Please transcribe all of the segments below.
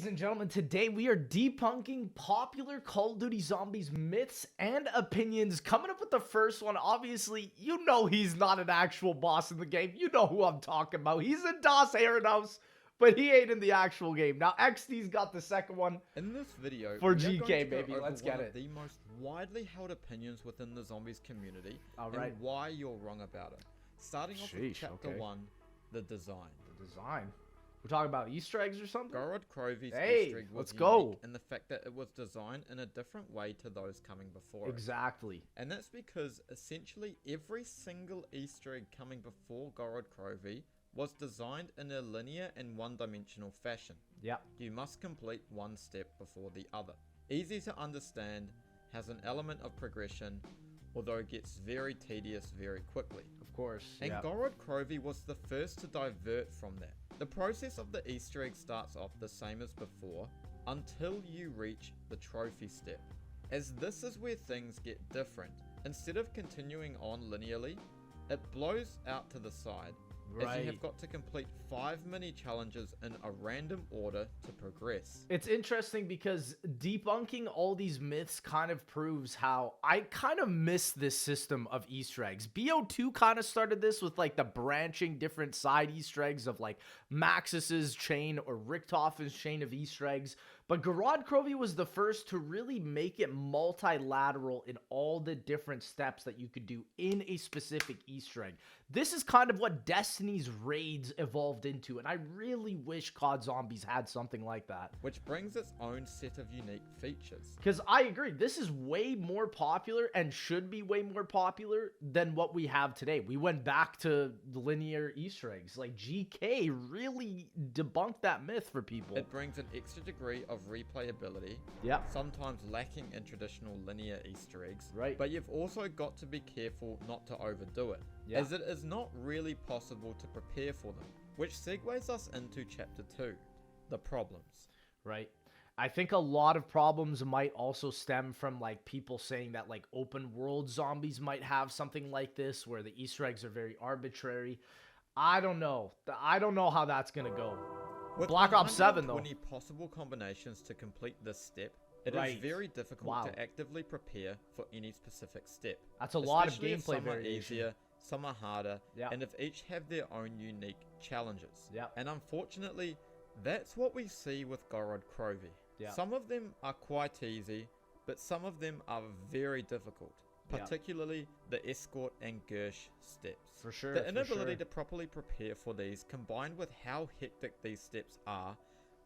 Ladies and gentlemen, today we are debunking popular Call of Duty Zombies myths and opinions. Coming up with the first one, obviously, you know he's not an actual boss in the game. You know who I'm talking about. He's in Das Herrenhaus, but he ain't in the actual game. Now, XD's got the second one. In this video, for we are GK, going to go baby. over Let's get one it. of the most widely held opinions within the zombies community Alright. and why you're wrong about it. Starting off with chapter 1, the design. The design. We're talking about Easter eggs or something? Gorod Krovi's Hey, Easter egg was let's unique go. in the fact that it was designed in a different way to those coming before it. Exactly. And that's because essentially every single Easter egg coming before Gorod Krovi was designed in a linear and one-dimensional fashion. Yep. You must complete one step before the other. Easy to understand, has an element of progression, although it gets very tedious very quickly. Of course. And Yep. Gorod Krovi was the first to divert from that. The process of the Easter egg starts off the same as before, until you reach the trophy step. As this is where things get different. Instead of continuing on linearly, it blows out to the side, as you have got to complete 5 mini challenges in a random order to progress. It's interesting because debunking all these myths kind of proves how I kind of miss this system of Easter eggs. BO2 kind of started this with like the branching different side Easter eggs of like Maxis's chain or Richtoffen's chain of Easter eggs. But Gorod Krovi was the first to really make it multilateral in all the different steps that you could do in a specific Easter egg. This is kind of what Destiny's raids evolved into, and I really wish COD Zombies had something like that. Which brings its own set of unique features. Because I agree, this is way more popular and should be way more popular than what we have today. We went back to linear Easter eggs. Like, GK really debunked that myth for people. It brings an extra degree of replayability, sometimes lacking in traditional linear Easter eggs, but you've also got to be careful not to overdo it, as it is not really possible to prepare for them, which segues us into chapter 2, the problems. I think a lot of problems might also stem from like people saying that like open world zombies might have something like this where the Easter eggs are very arbitrary. I don't know. I don't know how that's gonna go. With Black Ops 7 though. 20 possible combinations to complete this step, it is very difficult to actively prepare for any specific step. That's a lot of Especially if gameplay some are variation. easier, some are harder, and if each have their own unique challenges. And unfortunately, that's what we see with Gorod Krovi. Some of them are quite easy, but some of them are very difficult. Particularly the escort and Gersh steps. For sure. The inability to properly prepare for these, combined with how hectic these steps are,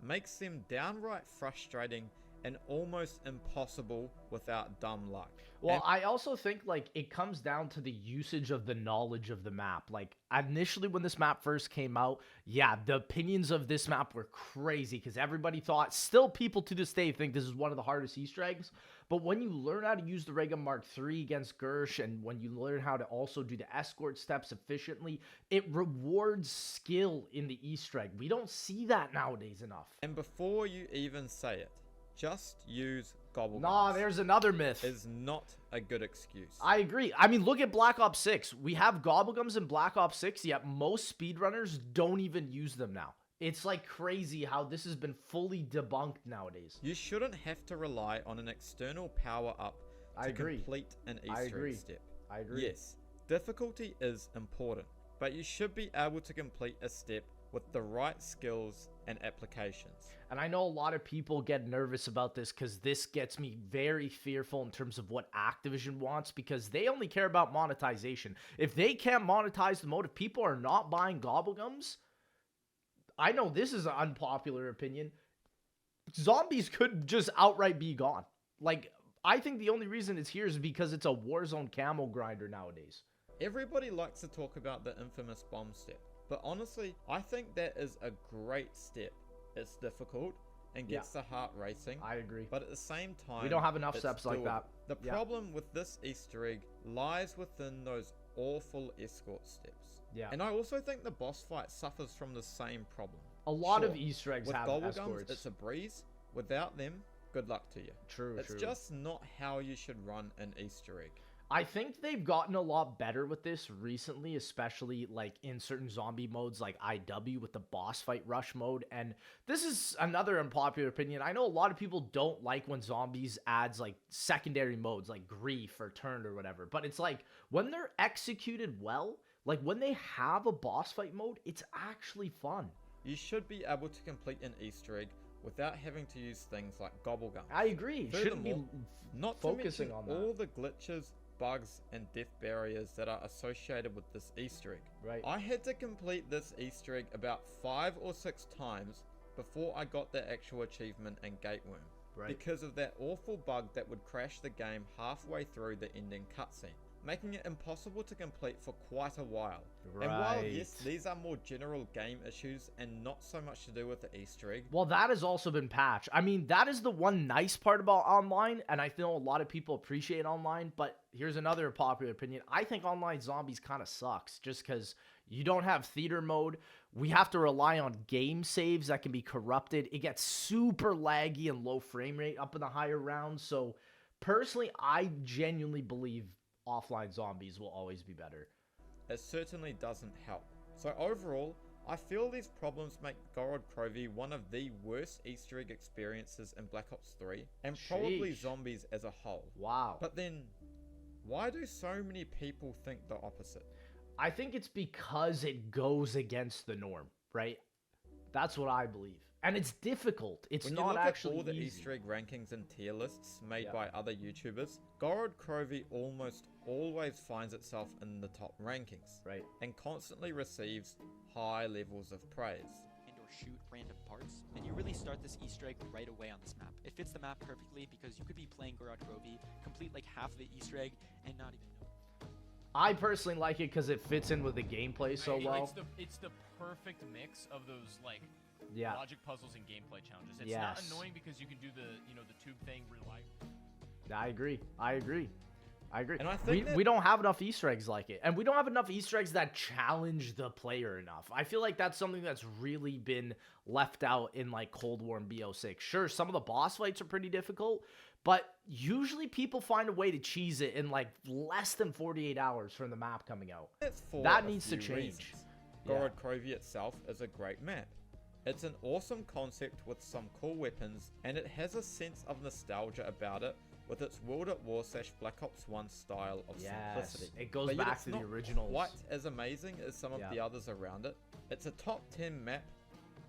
makes them downright frustrating and almost impossible without dumb luck. Well, I also think like it comes down to the usage of the knowledge of the map. Like initially when this map first came out, the opinions of this map were crazy because everybody thought, still people to this day think this is one of the hardest Easter eggs. But when you learn how to use the Ray Gun Mark III against Gersh, and when you learn how to also do the escort steps efficiently, it rewards skill in the Easter egg. We don't see that nowadays enough. And before you even say it, just use Gobblegums. Nah, there's another myth. Is not a good excuse. I agree. I mean, look at Black Ops 6. We have Gobblegums in Black Ops 6, yet most speedrunners don't even use them now. It's like crazy how this has been fully debunked nowadays. You shouldn't have to rely on an external power-up to complete an Easter egg step. I agree. Yes, difficulty is important, but you should be able to complete a step with the right skills and applications. And I know a lot of people get nervous about this because this gets me very fearful in terms of what Activision wants, because they only care about monetization. If they can't monetize the mode, if people are not buying Gobblegums, I know this is an unpopular opinion, zombies could just outright be gone. Like, I think the only reason it's here is because it's a Warzone camo grinder nowadays. Everybody likes to talk about the infamous bomb step, but honestly, I think that is a great step. It's difficult and gets the heart racing. I agree. But at the same time, we don't have enough steps like that. The problem with this Easter egg lies within those awful escort steps. And I also think the boss fight suffers from the same problem. A lot of Easter eggs have escorts. It's a breeze. Without them, good luck to you. True. It's just not how you should run an Easter egg. I think they've gotten a lot better with this recently, especially like in certain zombie modes like IW with the boss fight rush mode. And this is another unpopular opinion. I know a lot of people don't like when zombies adds like secondary modes like grief or turn or whatever, but it's like when they're executed well, like when they have a boss fight mode, it's actually fun. You should be able to complete an Easter egg without having to use things like gobble I agree. Shouldn't be not focusing to on mention that. all the glitches, bugs, and death barriers that are associated with this Easter egg. Right. I had to complete this Easter egg about 5 or 6 times before I got the actual achievement and gateworm. Right. Because of that awful bug that would crash the game halfway through the ending cutscene, making it impossible to complete for quite a while. And while yes, these are more general game issues and not so much to do with the Easter egg. Well, that has also been patched. I mean, that is the one nice part about online, and I know a lot of people appreciate online, but here's another popular opinion. I think online zombies kind of sucks just because you don't have theater mode. We have to rely on game saves that can be corrupted. It gets super laggy and low frame rate up in the higher rounds. So personally, I genuinely believe offline zombies will always be better. It certainly doesn't help. So overall, I feel these problems make Gorod Krovi one of the worst Easter egg experiences in Black Ops 3, and probably zombies as a whole. Wow. But then, why do so many people think the opposite? I think it's because it goes against the norm, right? That's what I believe. And it's difficult. It's when not you look actually at all the easy. Easter egg rankings and tier lists made by other YouTubers, Gorod Krovi almost always finds itself in the top rankings, right? And constantly receives high levels of praise. Or shoot random parts, then you really start this Easter egg right away on this map. It fits the map perfectly because you could be playing Gorod Krovi, complete like half of the Easter egg, and not even know. I personally like it because it fits in with the gameplay so well. It's the perfect mix of those like yeah. logic puzzles and gameplay challenges. It's yes. not annoying because you can do the the tube thing reliably. I agree. I agree. I agree. And I think we don't have enough Easter eggs like it. And we don't have enough Easter eggs that challenge the player enough. I feel like that's something that's really been left out in like Cold War and BO6. Sure, some of the boss fights are pretty difficult, but usually people find a way to cheese it in like less than 48 hours from the map coming out. That needs to change. Gorod Krovi itself is a great map. It's an awesome concept with some cool weapons, and it has a sense of nostalgia about it with its World at War / Black Ops 1 style of simplicity. It goes back to the originals. Quite as amazing as some of the others around it. It's a top 10 map,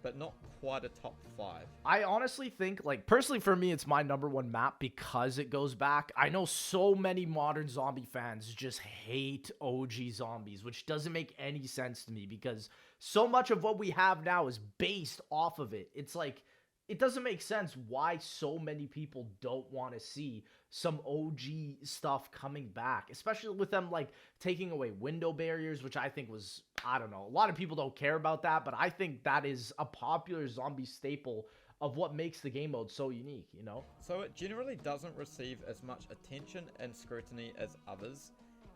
but not quite a top 5. I honestly think, like, personally for me, it's my #1 map because it goes back. I know so many modern zombie fans just hate OG zombies, which doesn't make any sense to me because so much of what we have now is based off of it. It's like, it doesn't make sense why so many people don't want to see some OG stuff coming back, especially with them like taking away window barriers, which I think was, I don't know, a lot of people don't care about that, but I think that is a popular zombie staple of what makes the game mode so unique, you know? So it generally doesn't receive as much attention and scrutiny as others,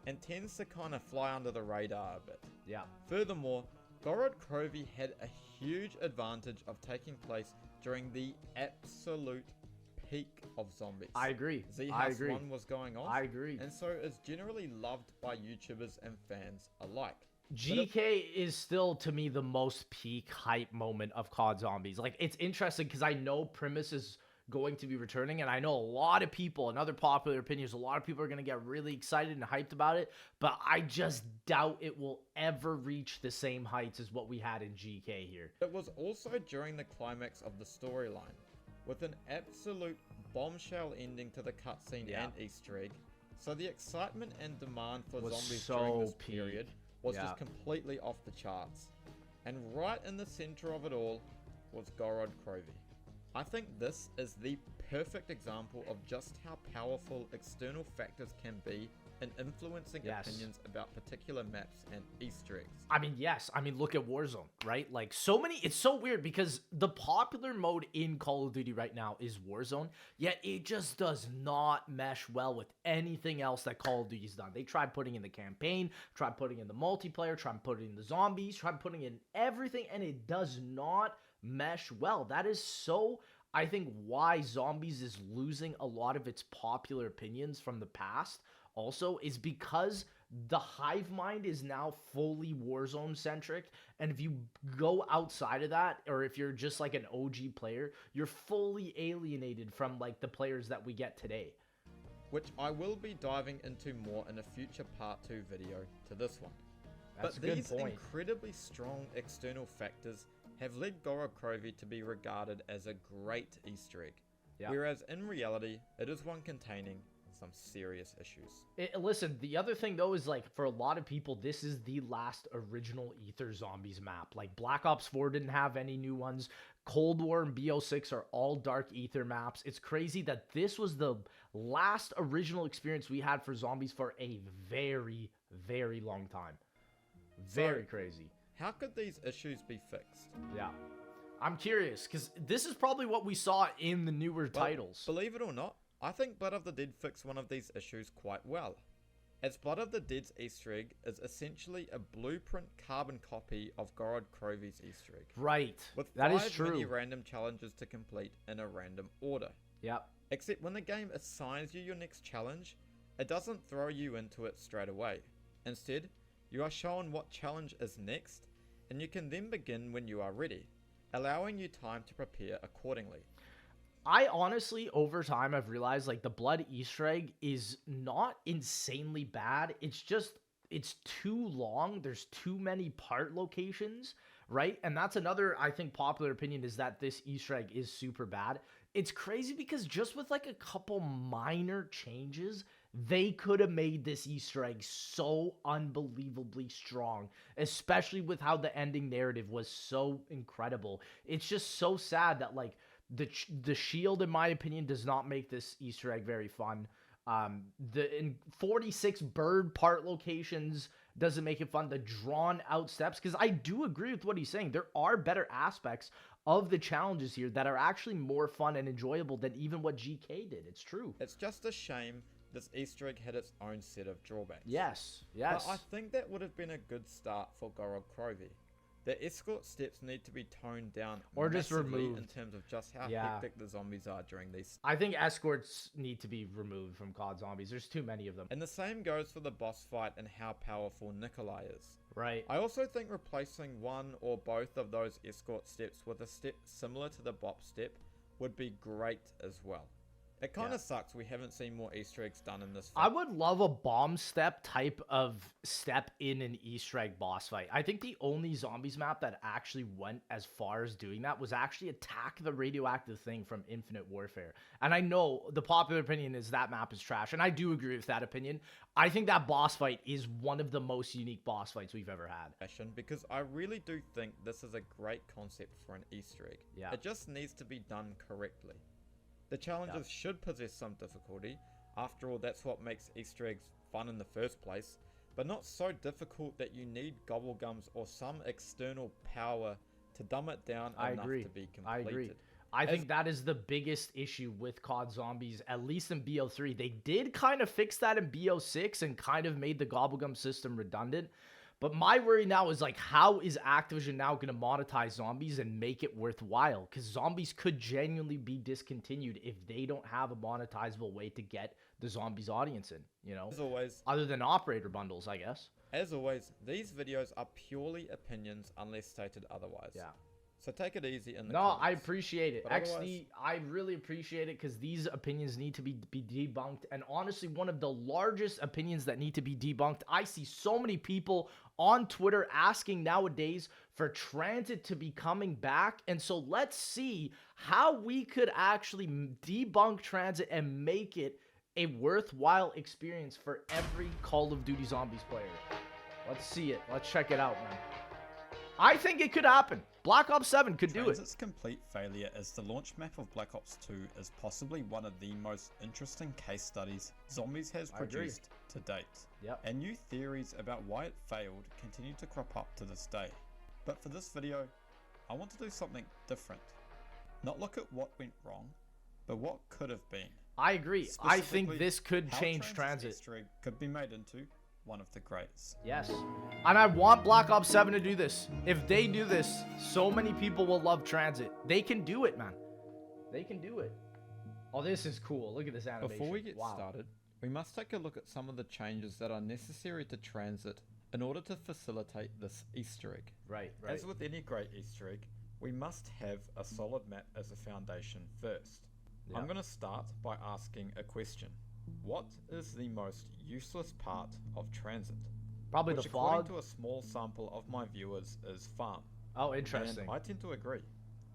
and tends to kind of fly under the radar a bit. Yeah. Furthermore, Gorod Krovi had a huge advantage of taking place during the absolute peak of zombies. I agree. Z-House 1 was going on. I agree. And so it's generally loved by YouTubers and fans alike. GK is still, to me, the most peak hype moment of COD Zombies. Like, it's interesting because I know Primus is going to be returning, and I know a lot of people, and other popular opinions, a lot of people are going to get really excited and hyped about it, but I just doubt it will ever reach the same heights as what we had in GK here. It was also during the climax of the storyline, with an absolute bombshell ending to the cutscene and Easter egg, so the excitement and demand for zombies during this period was just completely off the charts. And right in the center of it all was Gorod Krovi. I think this is the perfect example of just how powerful external factors can be in influencing opinions about particular maps and Easter eggs. I mean, yes. I mean, look at Warzone, right? Like, so many... It's so weird because the popular mode in Call of Duty right now is Warzone, yet it just does not mesh well with anything else that Call of Duty's done. They tried putting in the campaign, tried putting in the multiplayer, tried putting in the zombies, tried putting in everything, and it does not mesh well. That is so... I think why Zombies is losing a lot of its popular opinions from the past also is because the hive mind is now fully Warzone centric, and if you go outside of that, or if you're just like an OG player, you're fully alienated from like the players that we get today. which I will be diving into more in a future part 2 video to this one. That's But a good these point. incredibly strong external factors have led Gorod Krovi to be regarded as a great Easter egg, Yeah. whereas in reality, it is one containing some serious issues. Listen, the other thing though is like for a lot of people, this is the last original Ether Zombies map. Like Black Ops 4 didn't have any new ones. Cold War and BO6 are all dark Ether maps. It's crazy that this was the last original experience we had for zombies for a very, very long time. Very crazy. How could these issues be fixed? Yeah. I'm curious, because this is probably what we saw in the newer Well, titles. Believe it or not, I think Blood of the Dead fixed one of these issues quite well, as Blood of the Dead's Easter egg is essentially a blueprint carbon copy of Gorod Krovi's Easter egg, Right. with That is 5 true. mini random challenges to complete in a random order. Yep. Except when the game assigns you your next challenge, it doesn't throw you into it straight away. Instead, you are shown what challenge is next, and you can then begin when you are ready, allowing you time to prepare accordingly. I honestly, over time, I've realized like the blood Easter egg is not insanely bad. It's just, it's too long. There's too many part locations, right? And that's another, I think, popular opinion is that this Easter egg is super bad. It's crazy because just with like a couple minor changes, they could have made this Easter egg so unbelievably strong, especially with how the ending narrative was so incredible. It's just so sad that like, the shield, in my opinion, does not make this Easter egg very fun. The 46 bird part locations doesn't make it fun. The drawn out steps, because I do agree with what he's saying. There are better aspects of the challenges here that are actually more fun and enjoyable than even what GK did. It's true. It's just a shame this Easter egg had its own set of drawbacks. Yes. But I think that would have been a good start for Gorod Krovi. The escort steps need to be toned down Or just massively removed. in terms of just how Yeah. hectic the zombies are during these. I think escorts need to be removed from COD Zombies. There's too many of them. And the same goes for the boss fight and how powerful Nikolai is. Right. I also think replacing one or both of those escort steps with a step similar to the bop step would be great as well. It kind of sucks we haven't seen more Easter eggs done in this I fight. would love a bomb step type of step in an Easter egg boss fight. I think the only zombies map that actually went as far as doing that was actually attack the radioactive thing from Infinite Warfare. And I know the popular opinion is that map is trash, and I do agree with that opinion. I think that boss fight is one of the most unique boss fights we've ever had. Because I really do think this is a great concept for an Easter egg. Yeah. It just needs to be done correctly. The challenges should possess some difficulty. After all, that's what makes Easter eggs fun in the first place. But not so difficult that you need gobblegums or some external power to dumb it down I enough agree. to be completed. I agree. I think that is the biggest issue with COD Zombies, at least in BO3. They did kind of fix that in BO6 and kind of made the gobblegum system redundant. But my worry now is like, how is Activision now going to monetize zombies and make it worthwhile? Because zombies could genuinely be discontinued if they don't have a monetizable way to get the zombies audience in, you know? As always, Other than operator bundles, I guess. these videos are purely opinions unless stated otherwise. Yeah. So take it easy in the No, comments. I appreciate it. But Actually, I really appreciate it because these opinions need to be debunked. And honestly, one of the largest opinions that need to be debunked, I see so many people on Twitter asking nowadays for TranZit to be coming back. And so let's see how we could actually debunk TranZit and make it a worthwhile experience for every Call of Duty Zombies player. Let's see it. Let's check it out, man. I think it could happen. Black Ops 7 could do it. TranZit's complete failure as the launch map of Black Ops 2 is possibly one of the most interesting case studies Zombies has I agree. produced to date. Yep. And new theories about why it failed continue to crop up to this day. But for this video, I want to do something different. Not look at what went wrong, but what could have been. I agree. I think Specifically, this could how change TranZit's TranZit. Easter egg could be made into one of the greats. Yes. And I want Black Ops 7 to do this. If they do this, so many people will love TranZit. They can do it, man. They can do it. Oh, this is cool. Look at this animation. Before we get Wow. started, we must take a look at some of the changes that are necessary to TranZit in order to facilitate this Easter egg. Right. As with any great Easter egg, we must have a solid map as a foundation first. Yeah. I'm going to start by asking a question. What is the most useless part of TranZit? Probably Which, the according fog. to a small sample of my viewers, is farm. Oh, interesting. And I tend to agree.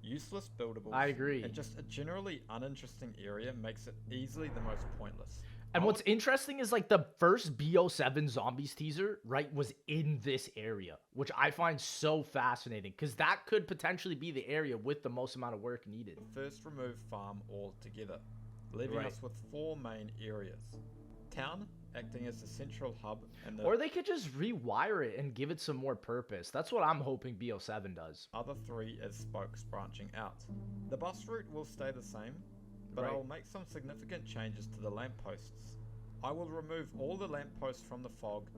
Useless buildables I agree. and just a generally uninteresting area makes it easily the most pointless. And what's interesting is like the first BO7 zombies teaser, right, was in this area, which I find so fascinating because that could potentially be the area with the most amount of work needed. First remove farm altogether, leaving Right. us with 4 main areas. Town, acting as the central hub, and the Or they could just rewire it and give it some more purpose. That's what I'm hoping BO7 does. other 3 as spokes branching out. The bus route will stay the same, but I Right. will make some significant changes to the lampposts. I will remove all the lampposts from the fog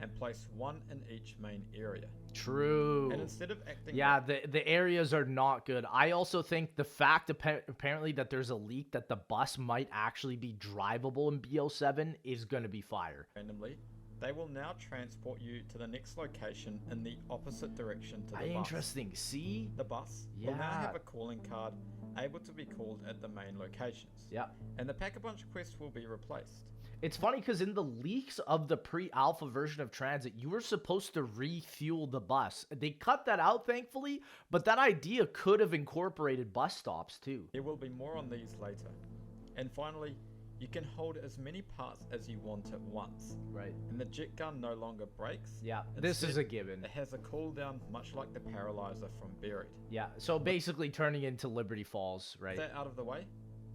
and place 1 in each main area. True. And instead of acting Yeah, the areas are not good. I also think the fact apparently that there's a leak that the bus might actually be drivable in BO7 is going to be fire. randomly, they will now transport you to the next location in the opposite direction to the bus. Interesting. See? The bus will now Yeah. have a calling card able to be called at the main locations. Yeah. And the Pack-a-Punch quest will be replaced. It's funny because in the leaks of the pre-alpha version of TranZit, you were supposed to refuel the bus. They cut that out, thankfully, but that idea could have incorporated bus stops too. There will be more on these later. And finally, you can hold as many parts as you want at once. Right. And the jet gun no longer breaks. Yeah, this is Instead, a given. It has a cooldown much like the paralyzer from Buried. Yeah, so basically turning into Liberty Falls, right? With that out of the way,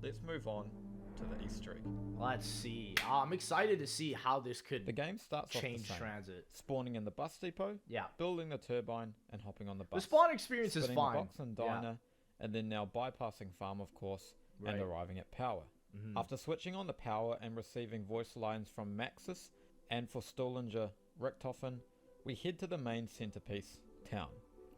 let's move on to the Easter egg. Let's see. I'm excited to see how this The could game starts change off the same. TranZit. Spawning in the bus depot, Yeah. building the turbine, and hopping on the The bus. spawn experience is Spinning fine. the box and Yeah. diner, and then now bypassing farm, of course, Right. and arriving at power. Mhm. After switching on the power and receiving voice lines from Maxis and for Stolinger Richthofen, we head to the main centerpiece, town,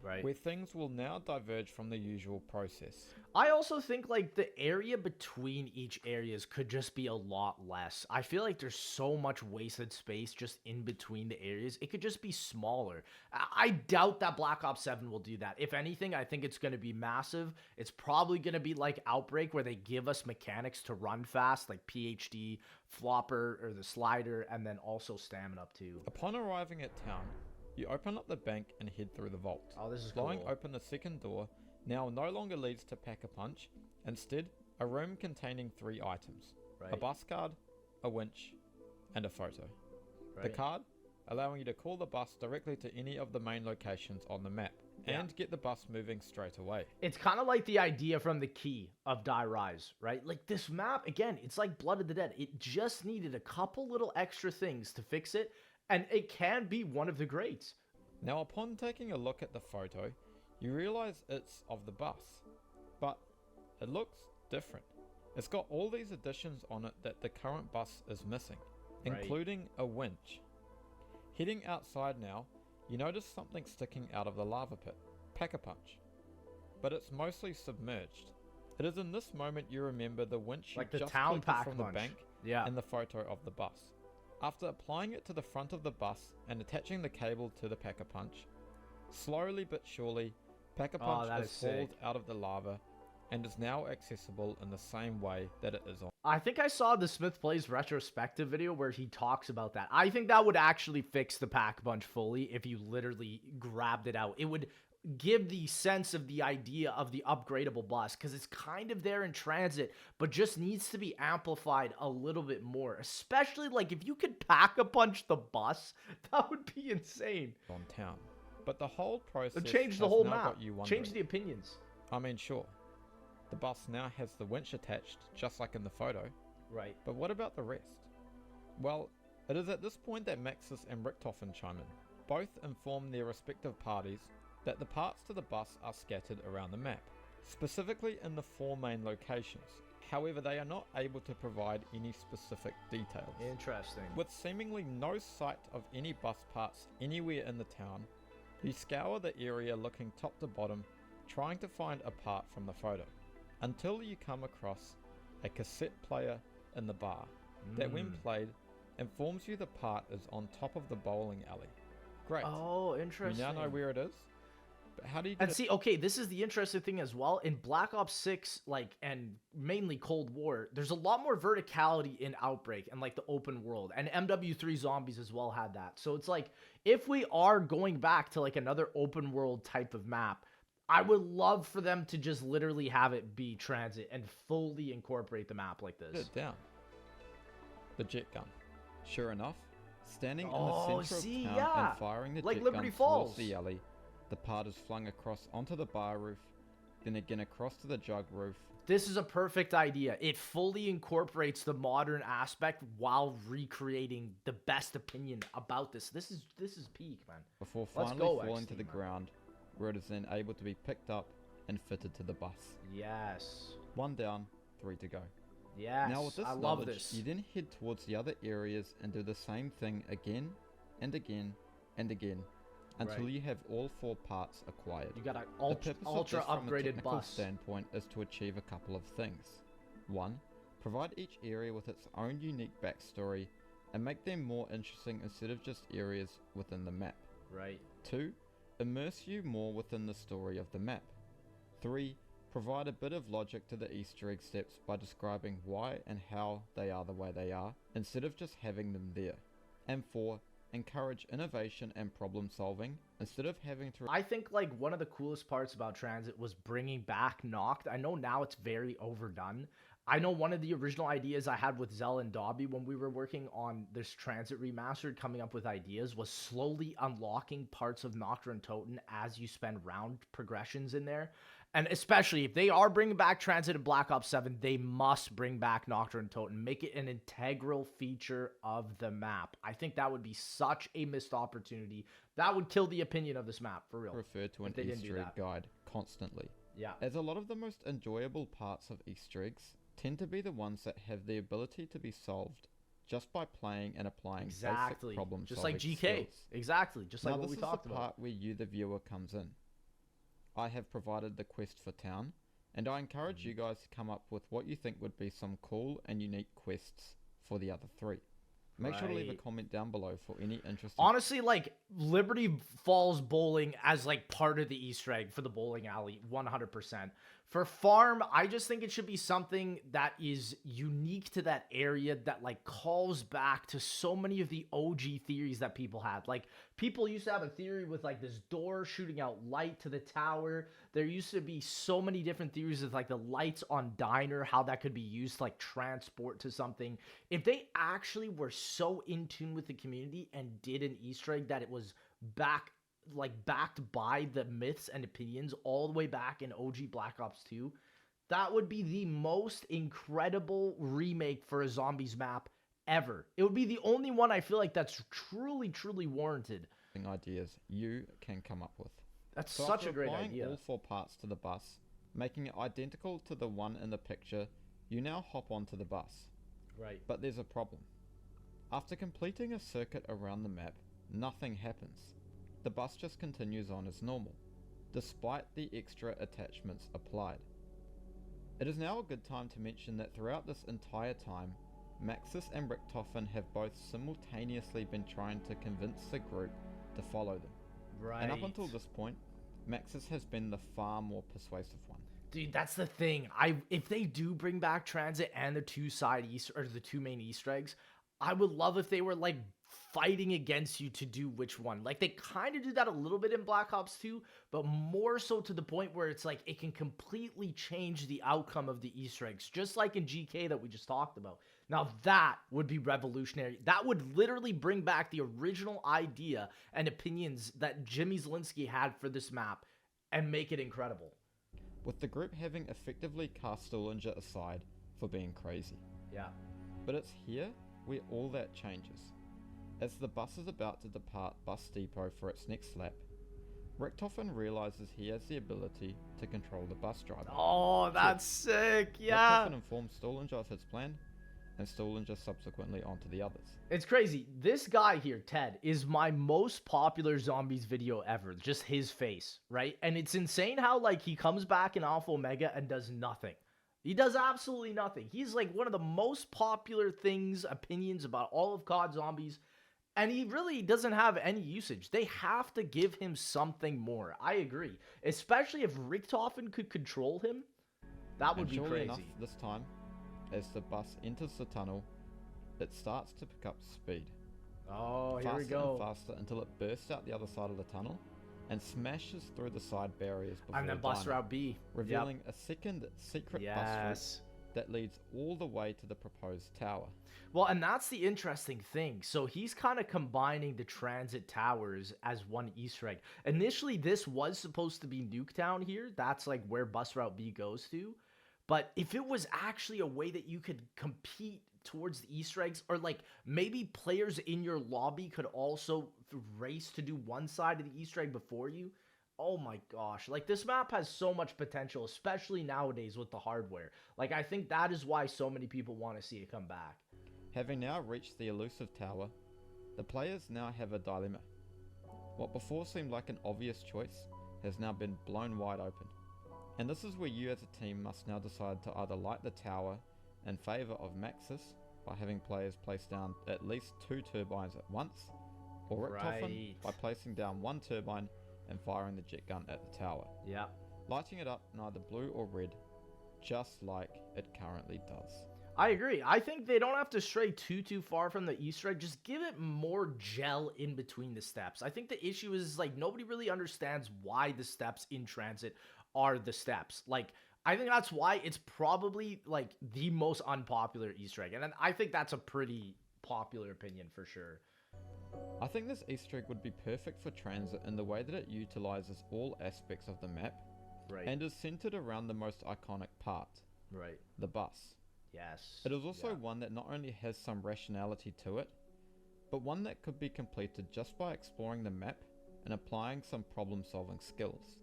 Right. where things will now diverge from the usual process. I also think like the area between each areas could just be a lot less. I feel like there's so much wasted space just in between the areas. It could just be smaller. I doubt that Black Ops 7 will do that. If anything, I think it's going to be massive. It's probably going to be like Outbreak where they give us mechanics to run fast, like PhD, flopper, or the slider, and then also stamina up too. Upon arriving at town, you open up the bank and head through the vault. Oh, this is Blowing cool. open the second door now no longer leads to Pack-a-Punch, instead a room containing 3 items. Right. A bus card, a winch, and a photo. The Right. card allowing you to call the bus directly to any of the main locations on the map Yeah. and get the bus moving straight away. It's kind of like the idea from the key of Die Rise, right? Like this map, again, it's like Blood of the Dead. It just needed a couple little extra things to fix it, and it can be one of the greats. Now upon taking a look at the photo, you realize it's of the bus, but it looks different. It's got all these additions on it that the current bus is missing, Right. including a winch. Heading outside now, you notice something sticking out of the lava pit, Pack-a-Punch, but it's mostly submerged. It is in this moment you remember the winch you Like the just town collected from the Pack-a-Punch. bank Yeah. and the photo of the bus. After applying it to the front of the bus and attaching the cable to the Pack-a-Punch, slowly but surely, Pack-a-Punch that is is hauled sick. out of the lava and is now accessible in the same way that it is on. I think I saw the Smith Plays retrospective video where he talks about that. I think that would actually fix the Pack-a-Punch fully if you literally grabbed it out. It would give the sense of the idea of the upgradable bus because it's kind of there in TranZit, but just needs to be amplified a little bit more. Especially like if you could Pack-a-Punch the bus, that would be insane. on town. But the whole process Change the has whole now map. got you wondering. Change the opinions. I mean, sure, the bus now has the winch attached, just like in the photo, Right. but what about the rest? Well, it is at this point that Maxis and Richthofen chime in. Both inform their respective parties that the parts to the bus are scattered around the map, specifically in the 4 main locations. However, they are not able to provide any specific details. Interesting. With seemingly no sight of any bus parts anywhere in the town, you scour the area looking top to bottom, trying to find a part from the photo, until you come across a cassette player in the bar. that when played informs you the part is on top of the bowling alley. Great. Oh, You interesting. now know where it is, but how do you get And it? see, okay, this is the interesting thing as well. In Black Ops 6, like, and mainly Cold War, there's a lot more verticality in Outbreak and, like, the open world. And MW3 Zombies as well had that. So it's like, if we are going back to, like, another open world type of map, I would love for them to just literally have it be TranZit and fully incorporate the map like Put this. it down. The jet gun. Sure enough, standing Oh, in the center see, of town yeah. and firing the Like jet Liberty gun Falls. towards the alley, the part is flung across onto the bar roof, then again across to the jug roof. This is a perfect idea. It fully incorporates the modern aspect while recreating the best opinion about this. This is peak, man. Before Let's finally go, falling XD, to the man. ground, where it is then able to be picked up and fitted to the bus. Yes. 1 down, 3 to go. Yes. Now with this I love knowledge, this. you then head towards the other areas and do the same thing again and again and again until Right. you have all 4 parts acquired. You got an The ultra purpose of this from a upgraded technical bus. standpoint is to achieve a couple of things. 1. Provide each area with its own unique backstory and make them more interesting instead of just areas within the map. Right. 2. Immerse you more within the story of the map. 3. Provide a bit of logic to the Easter egg steps by describing why and how they are the way they are, instead of just having them there. And 4. Encourage innovation and problem solving, instead of having to... I think like one of the coolest parts about TranZit was bringing back Noct. I know now it's very overdone. I know one of the original ideas I had with Zell and Dobby when we were working on this TranZit remastered, coming up with ideas, was slowly unlocking parts of Nocturne and Toten as you spend round progressions in there. And especially if they are bringing back TranZit and Black Ops 7, they must bring back Nocturne and Toten, make it an integral feature of the map. I think that would be such a missed opportunity. That would kill the opinion of this map, for real. refer to an if they didn't do Easter egg that. guide constantly, Yeah. as a lot of the most enjoyable parts of Easter eggs tend to be the ones that have the ability to be solved just by playing and applying Exactly. basic problem Just solving like GK. skills. Exactly. Just like Now what this we is talked the about. part where you, the viewer, comes in. I have provided the quest for town, and I encourage you guys to come up with what you think would be some cool and unique quests for the other 3. Make sure to leave a Right. comment down below for any interesting... Honestly, like, Liberty Falls bowling as, like, part of the Easter egg for the bowling alley, 100%. For farm, I just think it should be something that is unique to that area that, like, calls back to so many of the OG theories that people had. Like, people used to have a theory with, like, this door shooting out light to the tower. There used to be so many different theories of, like, the lights on Diner, how that could be used to, like, transport to something. If they actually were so in tune with the community and did an Easter egg that it was backed by the myths and opinions all the way back in OG Black Ops 2, that would be the most incredible remake for a zombies map ever. It would be the only one I feel like that's truly warranted. ideas you can come up with. That's So such after a great applying idea. all 4 parts to the bus, making it identical to the one in the picture, you now hop onto the bus. Right. But there's a problem. After completing a circuit around the map, nothing happens. The bus just continues on as normal, despite the extra attachments applied. It is now a good time to mention that throughout this entire time, Maxis and Richtofen have both simultaneously been trying to convince the group to follow them. Right. And up until this point, Maxis has been the far more persuasive one. Dude, that's the thing. If they do bring back TranZit and the the 2 main Easter eggs, I would love if they were like fighting against you to do which one. Like they kind of do that a little bit in Black Ops 2, but more so to the point where it's like it can completely change the outcome of the Easter eggs, just like in GK that we just talked about. Now that would be revolutionary. That would literally bring back the original idea and opinions that Jimmy Zielinski had for this map and make it incredible. With the group having effectively cast Stillinger aside for being crazy. Yeah. But it's here where all that changes. As the bus is about to depart Bus Depot for its next lap, Richtofen realizes he has the ability to control the bus driver. Oh, that's sick. Yeah. Richtofen informs Stillinger of his plan, and Stillinger subsequently onto the others. It's crazy. This guy here, Ted, is my most popular zombies video ever. Just his face, right? And it's insane how, like, he comes back in Alpha Omega and does nothing. He does absolutely nothing. He's like one of the most popular opinions about all of COD Zombies, and he really doesn't have any usage. They have to give him something more. I agree. Especially if Richtofen could control him, that would And be surely crazy. enough, this time, as the bus enters the tunnel, it starts to pick up speed. Oh, here Faster we go. and faster until it bursts out the other side of the tunnel and smashes through the side barriers before And then bus dying, route B. revealing a second secret bus Yes. route that leads all the way to the proposed tower. Well, and that's the interesting thing. So he's kind of combining the transit towers as one Easter egg. Initially, this was supposed to be Nuketown here. That's like where bus route B goes to. But if it was actually a way that you could compete towards the Easter eggs, or like maybe players in your lobby could also race to do one side of the Easter egg before you. Oh my gosh, like this map has so much potential, especially nowadays with the hardware. Like I think that is why so many people want to see it come back. Having now reached the elusive tower, the players now have a dilemma. What before seemed like an obvious choice has now been blown wide open. And this is where you as a team must now decide to either light the tower in favour of Maxis by having players place down at least 2 turbines at once, or Richtofen Right. by placing down 1 turbine and firing the jet gun at the tower, Yeah. lighting it up in either blue or red, just like it currently does. I agree. I think they don't have to stray too far from the Easter egg. Just give it more gel in between the steps. I think the issue is like nobody really understands why the steps in TranZit are the steps. Like I think that's why it's probably like the most unpopular Easter egg. And then I think that's a pretty popular opinion for sure. I think this Easter egg would be perfect for TranZit in the way that it utilizes all aspects of the map Right. and is centered around the most iconic part, Right. the bus. Yes. It is also Yeah. one that not only has some rationality to it, but one that could be completed just by exploring the map and applying some problem solving skills.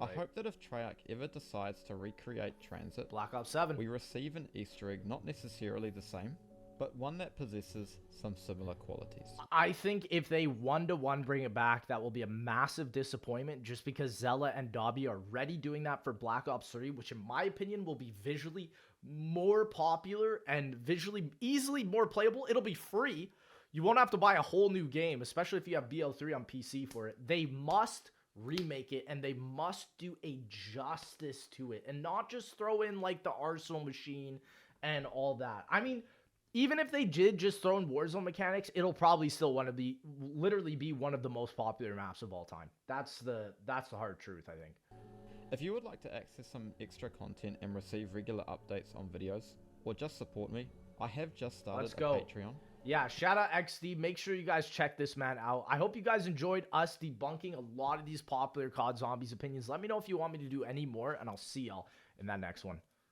I Right. hope that if Treyarch ever decides to recreate TranZit, Black Ops 7. we receive an Easter egg not necessarily the same, but one that possesses some similar qualities. I think if they 1-to-1 bring it back, that will be a massive disappointment just because Zella and Dobby are already doing that for Black Ops 3, which in my opinion will be visually more popular and visually easily more playable. It'll be free. You won't have to buy a whole new game, especially if you have BO3 on PC for it. They must remake it and they must do a justice to it and not just throw in like the Arsenal machine and all that. I mean, even if they did just throw in Warzone mechanics, it'll probably still literally be one of the most popular maps of all time. That's the hard truth, I think. If you would like to access some extra content and receive regular updates on videos, or just support me, I have just started Let's a go. Patreon. Yeah, shout out XD. Make sure you guys check this man out. I hope you guys enjoyed us debunking a lot of these popular COD Zombies opinions. Let me know if you want me to do any more, and I'll see y'all in that next one.